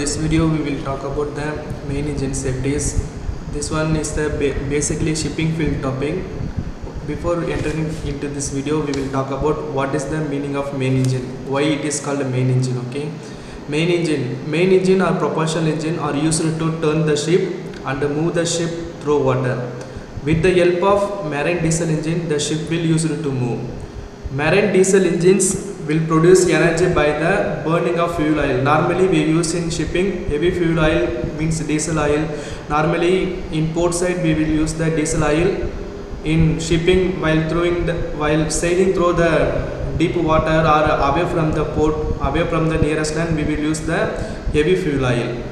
this video we will talk about the main engine safeties. This one is the basically shipping field topic. Before entering into this video, we will talk about what is the meaning of main engine, why it is called a main engine. Okay, main engine or propulsion engine are used to turn the ship and move the ship through water. With the help of marine diesel engine, the ship will use it to move. Marine diesel engines will produce energy by the burning of fuel oil. Normally we use in shipping heavy fuel oil means diesel oil. Normally in port side we will use the diesel oil. In shipping while sailing through the deep water or away from the port, away from the nearest land, we will use the heavy fuel oil.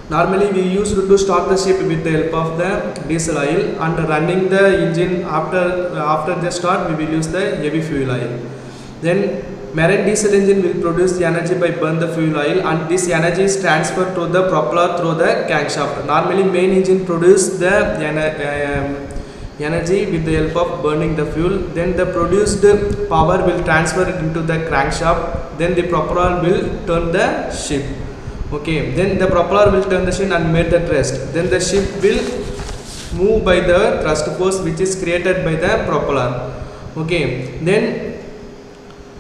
Normally we used to start the ship with the help of the diesel oil, and running the engine after the start we will use the heavy fuel oil. Then marine diesel engine will produce the energy by burn the fuel oil, and this energy is transferred to the propeller through the crankshaft. Normally main engine produce the energy with the help of burning the fuel. Then the produced power will transfer it into the crankshaft. Then the propeller will turn the ship. Okay, then the propeller will turn the ship and make the thrust. Then the ship will move by the thrust force which is created by the propeller. Okay, then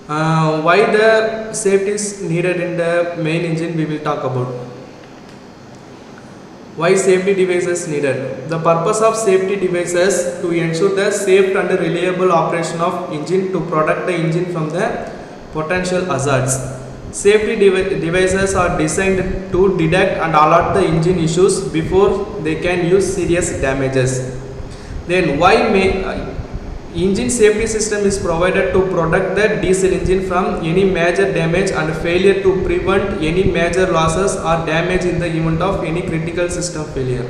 why the safety is needed in the main engine we will talk about. Why safety devices needed? The purpose of safety devices to ensure the safe and reliable operation of engine to protect the engine from the potential hazards. Safety devices are designed to detect and alert the engine issues before they can use serious damages. Then why engine safety system is provided to protect the diesel engine from any major damage and failure to prevent any major losses or damage in the event of any critical system failure.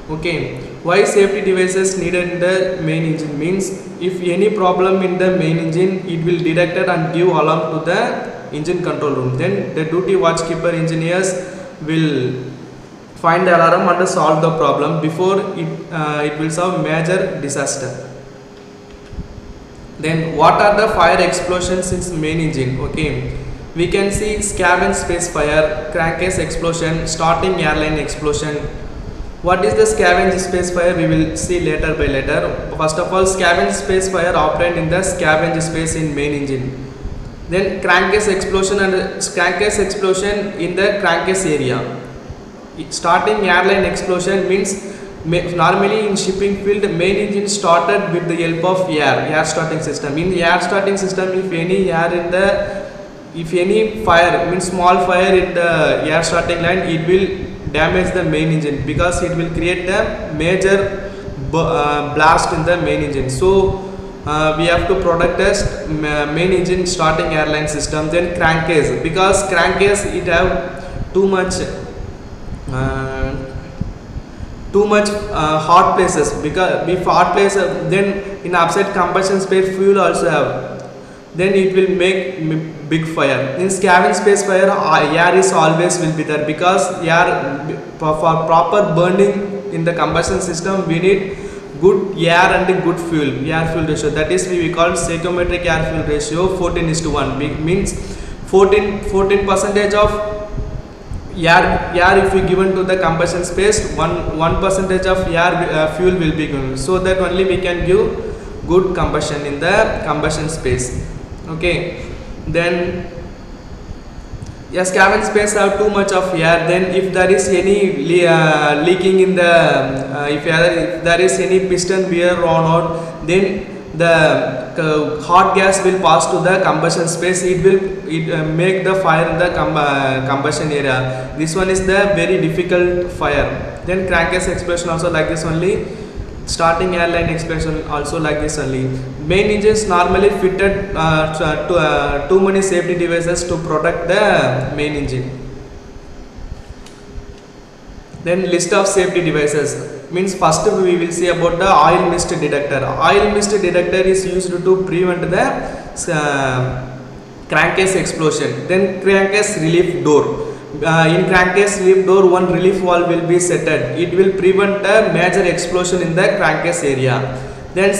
Okay, why safety devices needed in the main engine means if any problem in the main engine, it will detect it and give alarm to the engine control room. Then the duty watchkeeper engineers will find the alarm and solve the problem before it will solve major disaster. Then what are the fire explosions in main engine? Okay, we can see scavenge space fire, crankcase explosion, starting airline explosion. What is the scavenge space fire? We will see later by later. First of all, scavenge space fire operate in the scavenge space in main engine. Then crankcase explosion and crankcase explosion in the crankcase area. Starting airline explosion means normally in shipping field main engine started with the help of air starting system. In the air starting system, if any fire means small fire in the air starting line, it will damage the main engine because it will create a major blast in the main engine. So we have to protect the main engine starting airline system. Then crankcase, because crankcase it have too much hot places, because if hot place then in upside combustion space fuel also have, then it will make big fire. In scavenge space fire air is always will be there, because air for proper burning in the combustion system we need good air and good air fuel ratio, that is we call stoichiometric air fuel ratio 14:1, means 14% of air if we given to the combustion space, 1% of air fuel will be given, so that only we can give good combustion in the combustion space. Okay, then scavenge space have too much of air. Then if there is any leaking in the if there is any piston wear run out, then the hot gas will pass to the combustion space. It will make the fire in the combustion area. This one is the very difficult fire. Then crankcase explosion also like this only. Starting airline explosion also like this only. Main engines normally fitted too many safety devices to protect the main engine. Then list of safety devices means first we will see about the oil mist detector. Oil mist detector is used to prevent the crankcase explosion. Then crankcase relief door. In crankcase relief door, one relief valve will be set. It will prevent a major explosion in the crankcase area. Then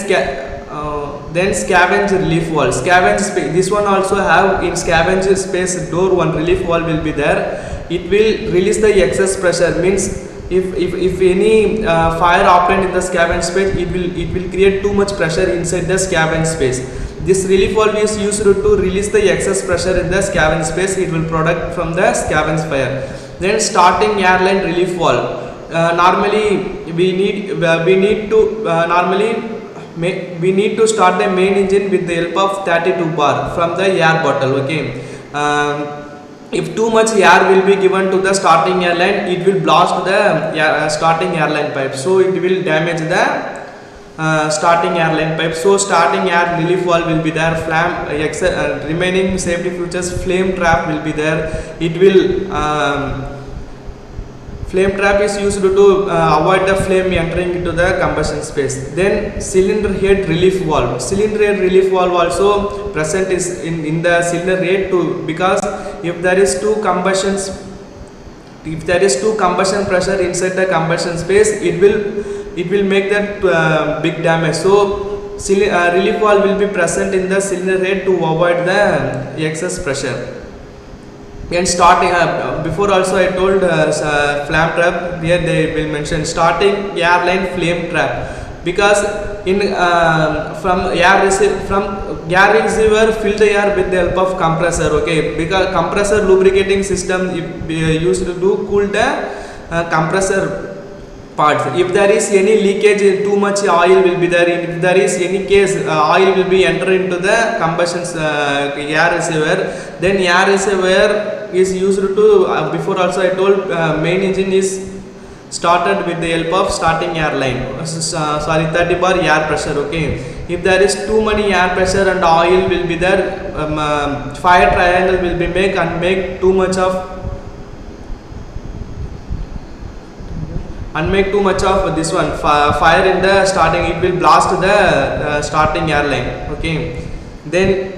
Then scavenge relief wall. Scavenge space. This one also have in scavenge space door one relief wall will be there. It will release the excess pressure. Means if any fire operant in the scavenge space, it will create too much pressure inside the scavenge space. This relief valve is used to release the excess pressure in the scavenge space. It will product from the scavenge fire. Then starting airline relief valve. Normally we need to start the main engine with the help of 32 bar from the air bottle. Okay. If too much air will be given to the starting airline, it will blast the starting airline pipe, so it will damage the starting airline pipe. So starting air relief valve will be there. Remaining safety features, flame trap will be there. It will flame trap is used to avoid the flame entering into the combustion space. Then cylinder head relief valve. Cylinder head relief valve also present is in the cylinder head too, because if there is two combustion pressure inside the combustion space, it will make that big damage. So relief valve will be present in the cylinder head to avoid the excess pressure. And starting before also I told flame trap. Here they will mention starting airline flame trap, because in from air receiver fill the air with the help of compressor. Okay, because compressor lubricating system used to cool the compressor parts. If there is any leakage, too much oil will be there. If there is any case oil will be enter into the combustion air receiver, then air receiver is used to before also I told main engine is started with the help of starting airline. 30 bar air pressure. Okay, if there is too many air pressure and oil will be there, fire triangle will be make too much of this one fire in the starting. It will blast the starting airline. Okay, then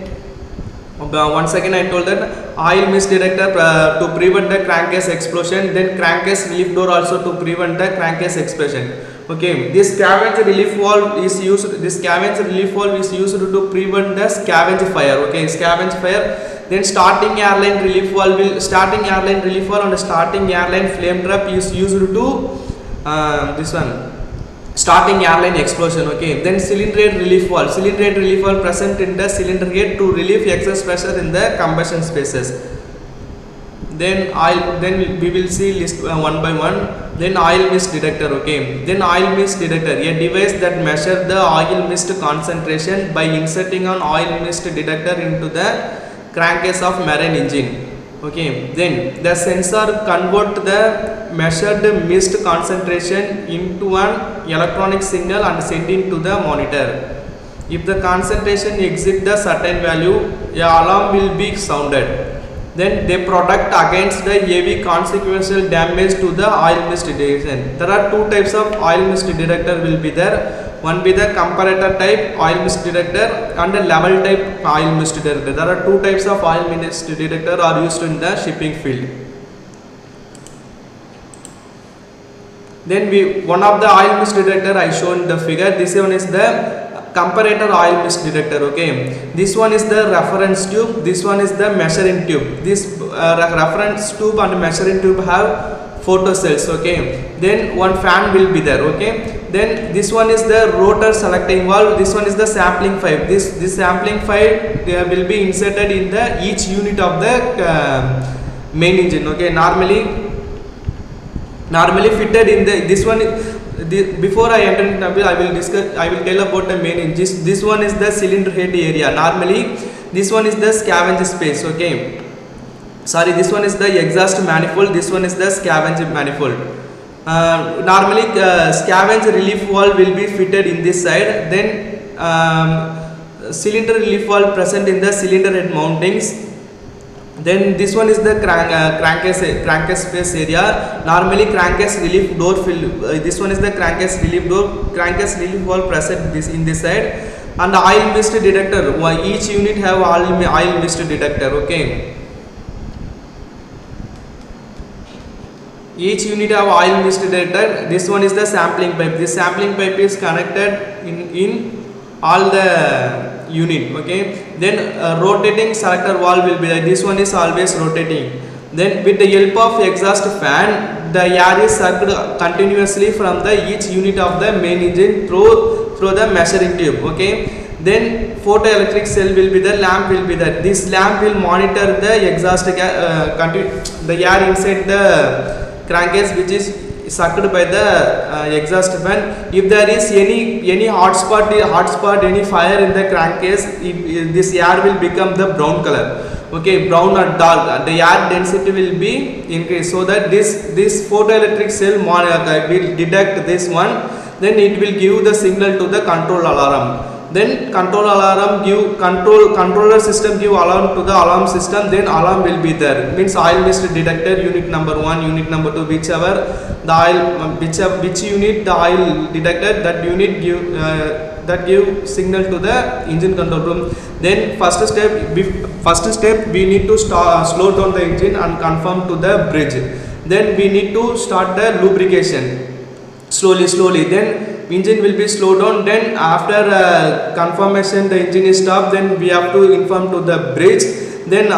once again I told that oil mist detector to prevent the crankcase explosion. Then crankcase relief door also to prevent the crankcase explosion. Okay, this scavenge relief valve is used. This scavenge relief valve is used to prevent the scavenge fire. Okay, scavenge fire. Then starting airline relief valve and starting airline flame trap is used to this one starting airline explosion. Okay, then cylinder head relief valve present in the cylinder head to relieve excess pressure in the combustion spaces. Then we will see list one by one. Then oil mist detector. Okay, then oil mist detector, a device that measure the oil mist concentration by inserting an oil mist detector into the crankcase of marine engine. Okay, then the sensor convert the measured mist concentration into an electronic signal and send it to the monitor. If the concentration exceeds the certain value, a alarm will be sounded. Then they protect against the heavy consequential damage to the oil mist detection. There are two types of oil mist detector will be there. One be the comparator type oil mist detector and the level type oil mist detector. There are two types of oil mist detector are used in the shipping field. Then one of the oil mist detector I shown the figure. This one is the comparator oil mist detector. Okay, this one is the reference tube, this one is the measuring tube. This reference tube and measuring tube have photo cells. Okay, then one fan will be there. Okay, then this one is the rotor selecting valve, this one is the sampling pipe. This sampling pipe will be inserted in the each unit of the main engine. Okay, normally fitted in the this one. Before I enter into I will tell about the main engine. This one is the cylinder head area. Normally this one is the scavenge space. Okay, sorry, this one is the exhaust manifold, this one is the scavenge manifold. Normally scavenge relief valve will be fitted in this side. Then cylinder relief valve present in the cylinder head mountings. Then this one is the crankcase space area. Normally crankcase relief door this one is the crankcase relief door. Crankcase relief valve present in this side. And the oil mist detector, each unit have oil mist detector. Okay, each unit have oil mist detector. This one is the sampling pipe. This sampling pipe is connected in all the unit. Okay, then rotating selector valve will be there. This one is always rotating. Then with the help of exhaust fan, the air is sucked continuously from the each unit of the main engine through the measuring tube. Okay, then photoelectric cell will be there, lamp will be there. This lamp will monitor the exhaust the air inside the crankcase, which is sucked by the exhaust fan. If there is any hotspot, any fire in the crankcase, this air will become the brown color. Okay, brown or dark, the air density will be increased, so that this photoelectric cell will detect this one. Then it will give the signal to the control alarm. Then controller system give alarm to the alarm system. Then alarm will be there, means oil mist detector unit number 1, unit number 2, whichever the oil, which unit the oil detected, that unit give signal to the engine control room. Then first step we need to slow down the engine and confirm to the bridge. Then we need to start the lubrication slowly. Then engine will be slowed down. Then after confirmation the engine is stopped, then we have to inform to the bridge. Then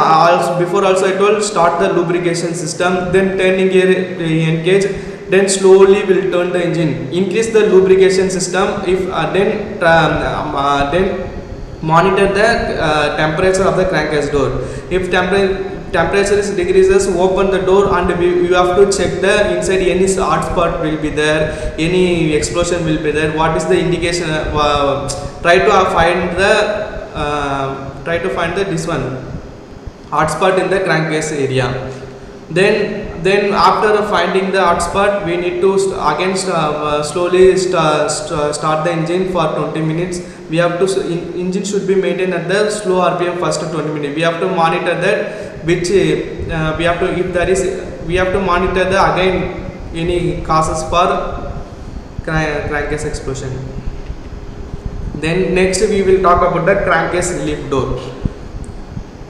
before also I told, start the lubrication system. Then turning gear engage. Then slowly will turn the engine, increase the lubrication system. If then monitor the temperature of the crankcase door. If temperature is decreases, open the door, and you have to check the inside any hot spot will be there, any explosion will be there. What is the indication? Try to find the this one hot spot in the crankcase area. Then after finding the hot spot, we need to again slowly start the engine for 20 minutes. We have to engine should be maintained at the slow RPM first 20 minutes. We have to monitor that, which we have to monitor the again any causes for crankcase explosion. Then next we will talk about the crankcase relief door.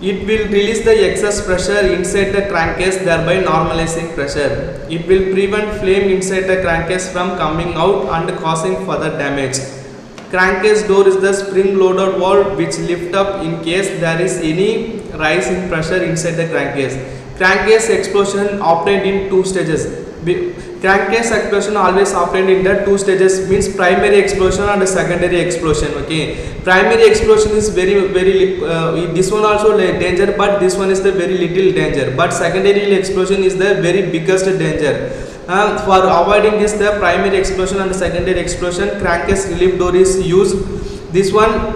It will release the excess pressure inside the crankcase, thereby normalizing pressure. It will prevent flame inside the crankcase from coming out and causing further damage. Crankcase door is the spring-loaded valve which lift up in case there is any rise in pressure inside the crankcase. Crankcase explosion operate in 2 stages. Crankcase explosion always operate in the 2 stages, means primary explosion and secondary explosion. Okay, primary explosion is very this one also danger, but this one is the very little danger. But secondary explosion is the very biggest danger. For avoiding this, the primary explosion and secondary explosion, crankcase relief door is used. This one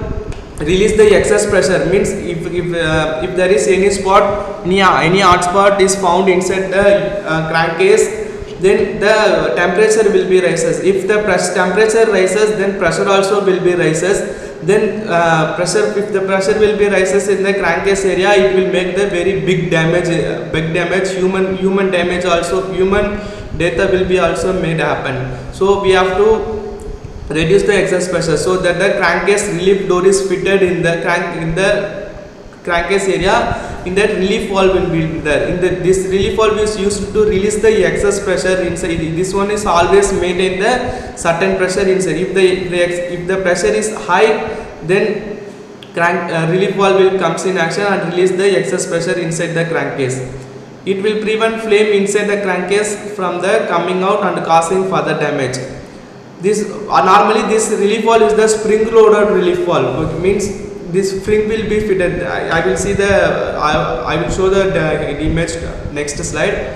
release the excess pressure, means if there is any spot, any hot spot is found inside the crankcase, then the temperature will be rises. If the temperature rises, then pressure also will be rises. Then if the pressure will be rises in the crankcase area, it will make the very big damage, human damage also, human death will be also made happen. So we have to reduce the excess pressure, so that the crankcase relief door is fitted in the crankcase area. In that, relief valve will be there. This relief valve is used to release the excess pressure inside. This one is always maintain the certain pressure inside. If the pressure is high, then relief valve will comes in action and release the excess pressure inside the crankcase. It will prevent flame inside the crankcase from the coming out and causing further damage. Normally this relief valve is the spring-loaded relief valve. It means this spring will be fitted. I will show the image next slide.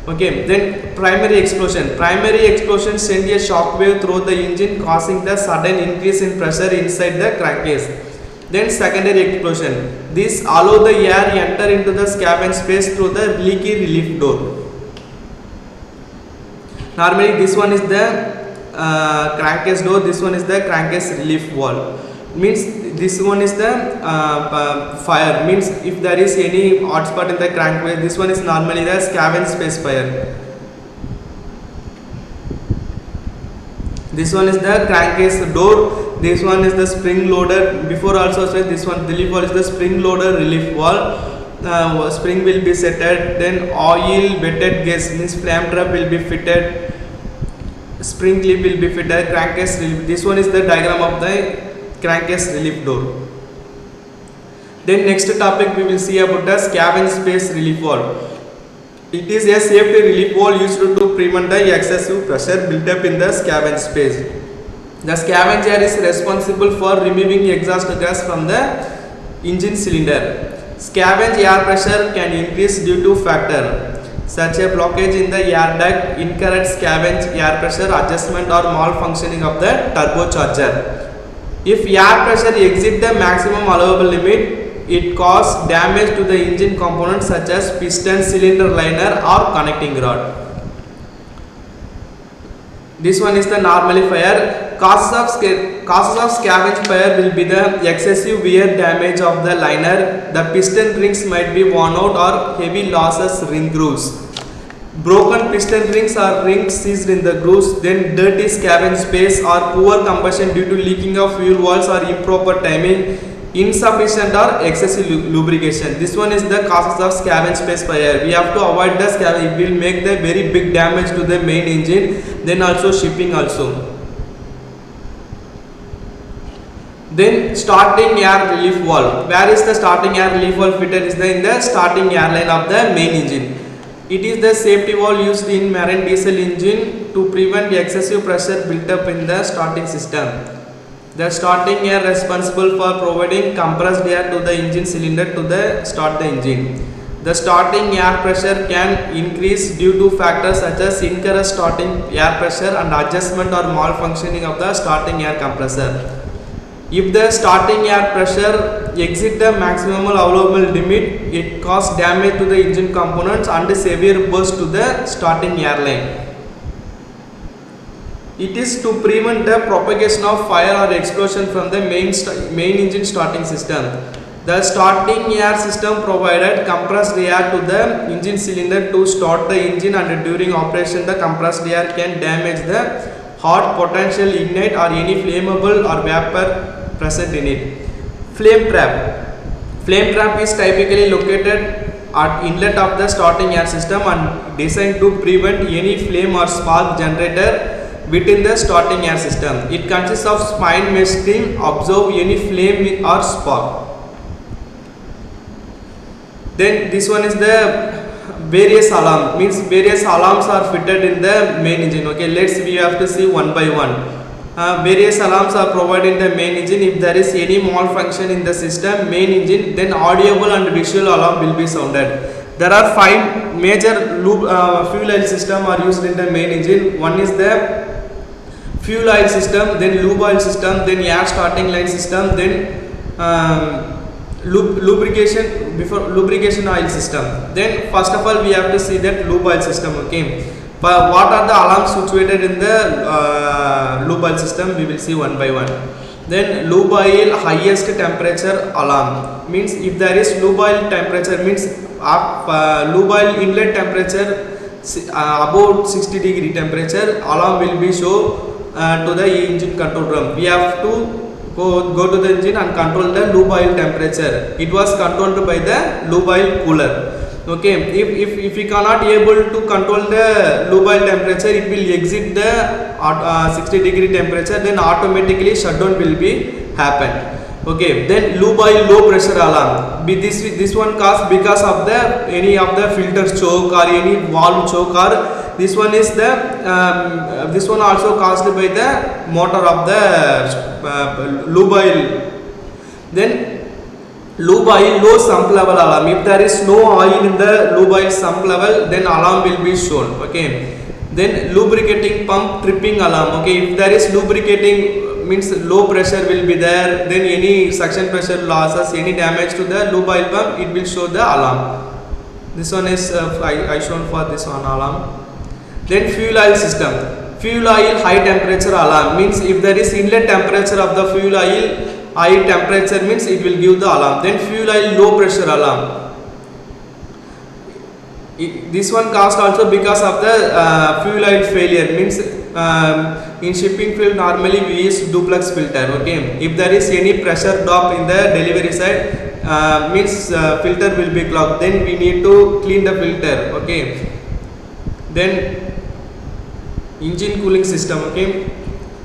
Okay, then primary explosion. Primary explosion send a shock wave through the engine, causing the sudden increase in pressure inside the crankcase. Then secondary explosion. This allow the air enter into the cabin space through the leaky relief door. Normally this one is the crankcase door, this one is the crankcase relief valve. Means this one is the fire, means if there is any hot spot in the crankcase, this one is normally the cabin space fire. This one is the crankcase door, this one is the spring loader. Before also said this one relief valve is the spring loader relief valve. Spring will be setted, then oil wetted gas, means flame trap will be fitted, spring clip will be fitted, crankcase relief. This one is the diagram of the crankcase relief door. Then next topic we will see about the scavenge space relief valve. It is a safety relief valve used to prevent the excessive pressure built up in the scavenge space. The scavenge air is responsible for removing exhaust gas from the engine cylinder. Scavenge air pressure can increase due to factor such a blockage in the air duct, incorrect scavenge air pressure adjustment or malfunctioning of the turbocharger. If air pressure exceeds the maximum allowable limit, it causes damage to the engine components such as piston, cylinder liner or connecting rod. This one is the normally fire. Causes of scavenge fire will be the excessive wear damage of the liner, the piston rings might be worn out or heavy losses ring grooves. Broken piston rings or rings seized in the grooves, then dirty scavenge space or poor combustion due to leaking of fuel valves or improper timing, insufficient or excessive lubrication. This one is the causes of scavenge space fire. We have to avoid the scavenge. It will make the very big damage to the main engine, then also shipping also. Then starting air relief valve. Where is the starting air relief valve fitted? Is in the starting airline of the main engine. It is the safety valve used in marine diesel engine to prevent excessive pressure built up in the starting system. The starting air responsible for providing compressed air to the engine cylinder to start the engine. The starting air pressure can increase due to factors such as incorrect starting air pressure and adjustment or malfunctioning of the starting air compressor. If the starting air pressure exceeds the maximum allowable limit, it causes damage to the engine components and severe burst to the starting airline. It is to prevent the propagation of fire or explosion from the main engine starting system. The starting air system provided compressed air to the engine cylinder to start the engine, and during operation the compressed air can damage the hot potential ignite or any flammable or vapor present in it. Flame trap. Flame trap is typically located at inlet of the starting air system and designed to prevent any flame or spark generator within the starting air system. It consists of spine mesh to absorb any flame or spark. Then this one is the various alarm, means various alarms are fitted in the main engine. Okay, we have to see one by one. Various alarms are provided in the main engine. If there is any malfunction in the system main engine, then audible and visual alarm will be sounded. There are 5 major fuel oil system are used in the main engine. One is the fuel oil system, then lube oil system, then air starting line system, then lubrication oil system. Then first of all we have to see that lube oil system. Okay, but what are the alarms situated in the lube oil system? We will see one by one. Then lube oil highest temperature alarm, means if there is lube oil temperature, means lube oil inlet temperature about 60 degree temperature, alarm will be show to the engine control room. We have to go to the engine and control the lube oil temperature. It was controlled by the lube oil cooler. Okay, if we cannot able to control the lube oil temperature, it will exit the 60 degree temperature, then automatically shutdown will be happen. Okay, then lube oil low pressure alarm. This one caused because of the any of the filter choke or any valve choke, or this one is the this one also caused by the motor of the lube oil. Then lube oil low sump level alarm. If there is no oil in the lube oil sump level, then alarm will be shown. Okay, then lubricating pump tripping alarm. Okay, if there is lubricating, means low pressure will be there, then any suction pressure losses, any damage to the lube oil pump, it will show the alarm. This one is I shown for this one alarm. Then fuel oil system. Fuel oil high temperature alarm, means if there is inlet temperature of the fuel oil high temperature, means it will give the alarm. Then fuel oil low pressure alarm. This one caused also because of the fuel oil failure, means in shipping fuel normally we use duplex filter. Okay, if there is any pressure drop in the delivery side, means filter will be clogged, then we need to clean the filter. Okay, then engine cooling system. Okay,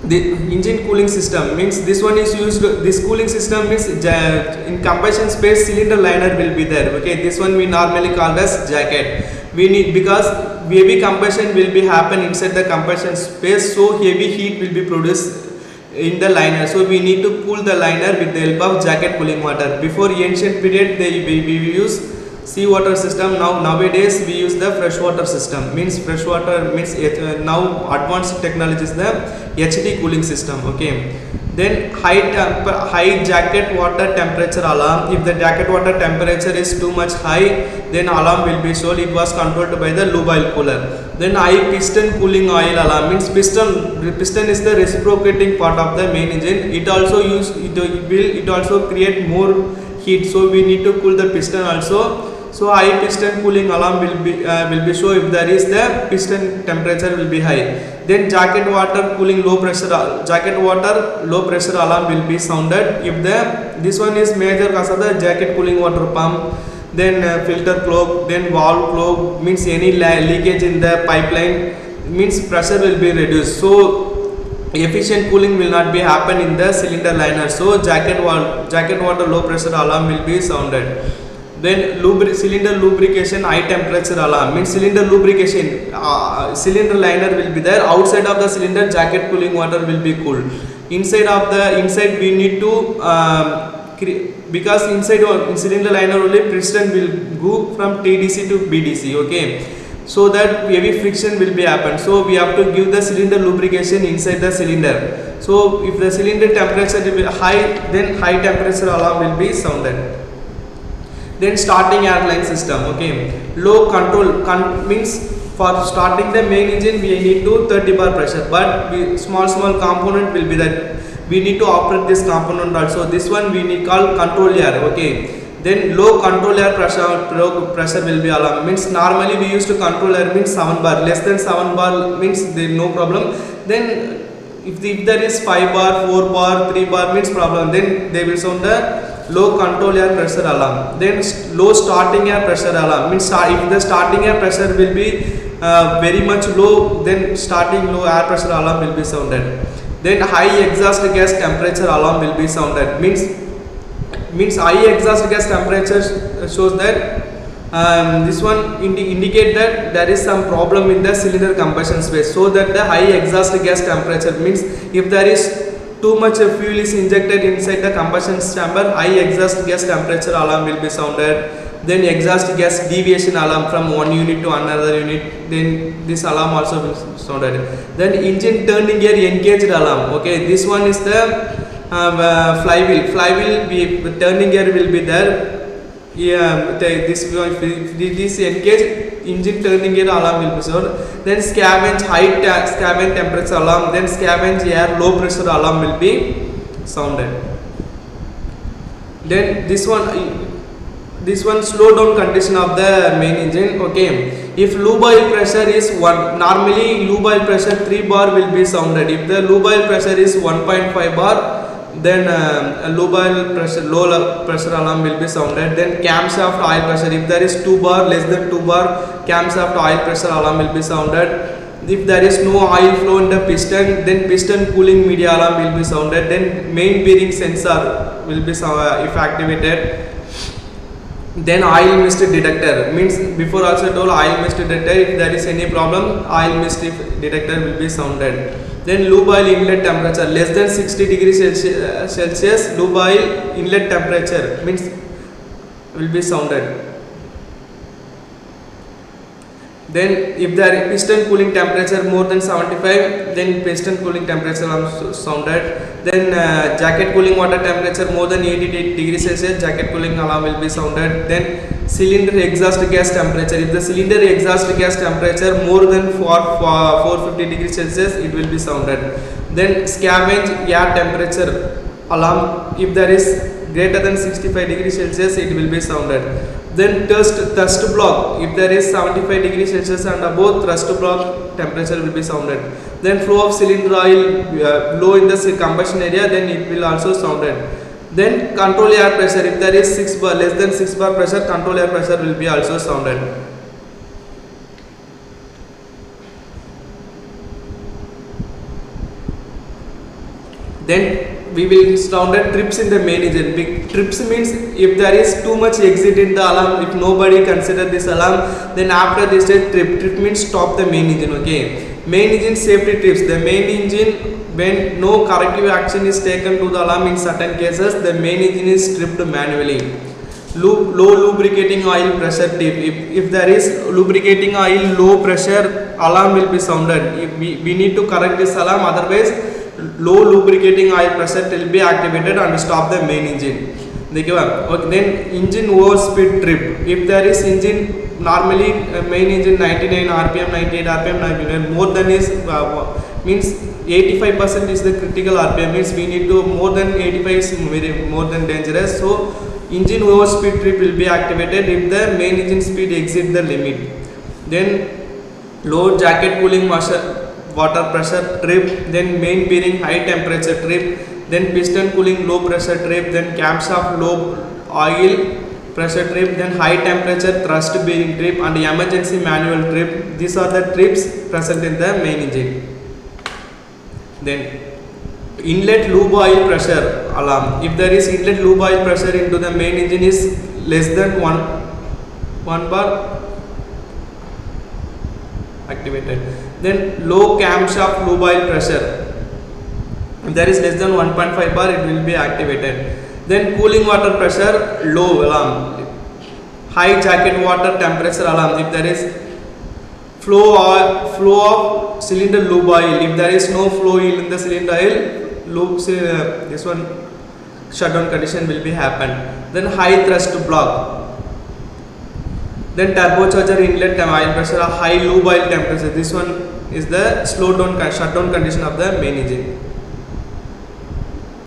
the engine cooling system means this one is used, this cooling system means in combustion space cylinder liner will be there. Okay, this one we normally called as jacket. We need, because heavy combustion will be happen inside the combustion space, so heavy heat will be produced in the liner, so we need to cool the liner with the help of jacket cooling water. Before ancient period we use seawater system. Nowadays we use the freshwater system, means freshwater means now advanced technology is the HT cooling system. Okay, then high jacket water temperature alarm. If the jacket water temperature is too much high, then alarm will be shown. It was controlled by the lube oil cooler. Then high piston cooling oil alarm means piston is the reciprocating part of the main engine. It also it also create more heat, so we need to cool the piston also. So high piston cooling alarm will be show if there is the piston temperature will be high. Then jacket water cooling low pressure alarm will be sounded if this one is major cause of the jacket cooling water pump. Then filter clog, then valve clog means any leakage in the pipeline means pressure will be reduced, so efficient cooling will not be happen in the cylinder liner, so jacket water low pressure alarm will be sounded. Then cylinder lubrication high temperature alarm means cylinder lubrication, cylinder liner will be there, outside of the cylinder jacket cooling water will be cooled. Inside we need to because inside in cylinder liner only piston will go from TDC to BDC. Okay, so that heavy friction will be happen, so we have to give the cylinder lubrication inside the cylinder. So if the cylinder temperature will be high, then high temperature alarm will be sounded. Then starting airline system. Okay, low control means for starting the main engine we need to 30 bar pressure, but small component will be that we need to operate this component also. This one we need call control air. Okay, then low control air pressure will be alarm means normally we used to control air means 7 bar, less than 7 bar means there no problem. Then if there is 5 bar, 4 bar, 3 bar means problem, then they will sound the low control air pressure alarm. Then low starting air pressure alarm means if the starting air pressure will be very much low, then starting low air pressure alarm will be sounded. Then high exhaust gas temperature alarm will be sounded means high exhaust gas temperature shows that this one indicate that there is some problem in the cylinder combustion space, so that the high exhaust gas temperature means if there is too much fuel is injected inside the combustion chamber, high exhaust gas temperature alarm will be sounded. Then exhaust gas deviation alarm from one unit to another unit, then this alarm also will be sounded. Then engine turning gear engaged alarm. Okay, this one is the flywheel turning gear will be there. Yeah, this engage engine turning gear alarm will be sounded. Then scavenge scavenge temperature alarm, then scavenge air low pressure alarm will be sounded. Then this one slow down condition of the main engine. Okay, if lube oil pressure is 1, normally lube oil pressure 3 bar will be sounded. If the lube oil pressure is 1.5 bar, then lube oil pressure low pressure alarm will be sounded. Then camshaft oil pressure, if there is 2 bar, less than 2 bar, camshaft oil pressure alarm will be sounded. If there is no oil flow in the piston, then piston cooling media alarm will be sounded. Then main bearing sensor will be if activated. Then oil mist detector means before also told oil mist detector, if there is any problem oil mist detector will be sounded. Then lube oil inlet temperature less than 60 degrees Celsius lube oil inlet temperature means will be sounded. Then if the piston cooling temperature more than 75, then piston cooling temperature alarm sounded. Then jacket cooling water temperature more than 80 degrees Celsius, jacket cooling alarm will be sounded. Then cylinder exhaust gas temperature, if the cylinder exhaust gas temperature more than 450 degrees Celsius, it will be sounded. Then scavenge air temperature alarm, if there is greater than 65 degrees Celsius, it will be sounded. Then thrust block, if there is 75 degrees Celsius and above, thrust block temperature will be sounded. Then flow of cylinder oil low in the combustion area, then it will also sounded. Then control air pressure, if there is 6 bar, less than 6 bar pressure, control air pressure will be also sounded. Then we will sound the trips in the main engine. Trips means if there is too much exit in the alarm, if nobody consider this alarm, then after this trip means stop the main engine. Okay, main engine safety trips. The main engine, when no corrective action is taken to the alarm, in certain cases the main engine is stripped manually. Low lubricating oil pressure tip. If there is lubricating oil low pressure, alarm will be sounded. If we need to correct this alarm, otherwise low lubricating oil pressure will be activated and stop the main engine. Okay, then engine overspeed trip. If there is engine, normally main engine 99 rpm, 98 rpm, 99 more than is means 85% is the critical rpm, means we need to more than 85 is very more than dangerous. So engine overspeed trip will be activated if the main engine speed exceed the limit. Then low jacket cooling water pressure trip, then main bearing high temperature trip, then piston cooling low pressure trip, then camshaft low oil pressure trip, then high temperature thrust bearing trip, and emergency manual trip. These are the trips present in the main engine. Then inlet lube oil pressure alarm. If there is inlet lube oil pressure into the main engine is less than 1 bar, activated. Then low camshaft lube oil pressure. If there is less than 1.5 bar, it will be activated. Then cooling water pressure low alarm. High jacket water temperature alarm. If there is flow of cylinder lube oil, if there is no flow in the cylinder oil, this one shutdown condition will be happen. Then high thrust block. Then turbocharger inlet oil pressure, high lube oil temperature. This one is the shutdown condition of the main engine.